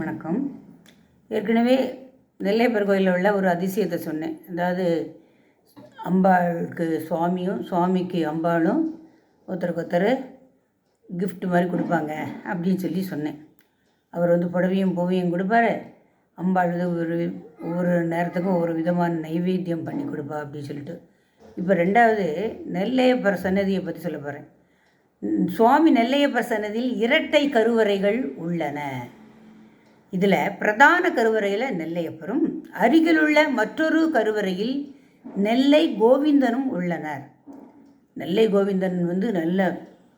வணக்கம். ஏற்கனவே நெல்லையப்பர் கோயிலில் உள்ள ஒரு அதிசயத்தை சொன்னேன். அதாவது அம்பாளுக்கு சுவாமியும் சுவாமிக்கு அம்பாளும் ஒருத்தருக்கு ஒருத்தர் கிஃப்ட் மாதிரி கொடுப்பாங்க அப்படின்னு சொல்லி சொன்னேன். அவர் புடவையும் பூவையும் கொடுப்பாரு. அம்பாள் ஒவ்வொரு நேரத்துக்கும் ஒவ்வொரு விதமான நைவேத்தியம் பண்ணி கொடுப்பா அப்படின்னு சொல்லிட்டு. இப்போ ரெண்டாவது நெல்லையப்பர் சன்னதியை பற்றி சொல்ல போகிறேன். சுவாமி நெல்லையப்பர் சன்னதியில் இரட்டை கருவறைகள் உள்ளன. இதில் பிரதான கருவறையில் நெல்லையப்பரும் அருகிலுள்ள மற்றொரு கருவறையில் நெல்லை கோவிந்தனும் உள்ளனர். நெல்லை கோவிந்தன் நல்ல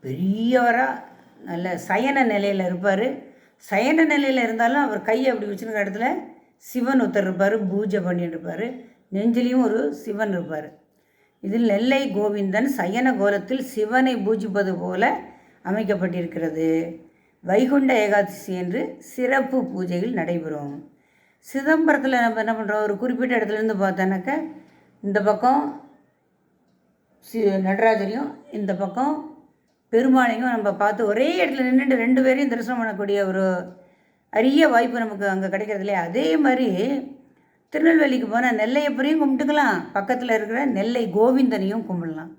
பெரியவராக நல்ல சயன நிலையில் இருப்பார். சயன நிலையில் இருந்தாலும் அவர் கையை அப்படி வச்சுருக்க இடத்துல சிவன் ஒருத்தர் இருப்பார், பூஜை பண்ணிட்டு இருப்பார். நெஞ்சிலையும் ஒரு சிவன் இருப்பார். இதில் நெல்லை கோவிந்தன் சயன கோலத்தில் சிவனை பூஜிப்பது போல அமைக்கப்பட்டிருக்கிறது. வைகுண்ட ஏகாதசி என்று சிறப்பு பூஜைகள் நடைபெறும். சிதம்பரத்தில் நம்ம என்ன பண்ணுறோம், ஒரு குறிப்பிட்ட இடத்துலேருந்து பார்த்தோன்னாக்க இந்த பக்கம் நடராஜரையும் இந்த பக்கம் பெருமாளையும் நம்ம பார்த்து ஒரே இடத்துல நின்றுட்டு ரெண்டு பேரையும் தரிசனம் பண்ணக்கூடிய ஒரு அரிய வாய்ப்பு நமக்கு அங்கே கிடைக்கிறது இல்லையா. அதே மாதிரி திருநெல்வேலிக்கு போனால் நெல்லையப்பரையும் கும்பிட்டுக்கலாம், பக்கத்தில் இருக்கிற நெல்லை கோவிந்தனையும் கும்பிடலாம்.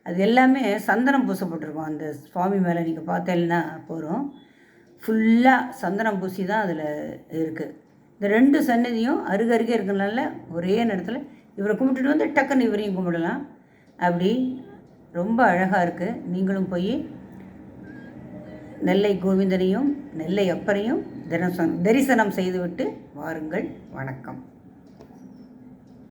அது எல்லாமே சந்தனம் பூசப்பட்டிருக்கும். அந்த சுவாமி மேலே நீங்கள் பார்த்தேன்னா போகிறோம், ஃபுல்லாக சந்தனம் பூசி தான் அதில் இருக்குது. இந்த ரெண்டு சன்னதியும் அருகருகே இருக்கிறனால ஒரே நேரத்தில் இவரை கும்பிட்டுட்டு டக்குன்னு இவரையும் கும்பிடலாம். அப்படி ரொம்ப அழகாக இருக்குது. நீங்களும் போய் நெல்லை கோவிந்தனையும் நெல்லை அப்பரையும் தரிசனம் செய்துவிட்டு வாருங்கள். வணக்கம்.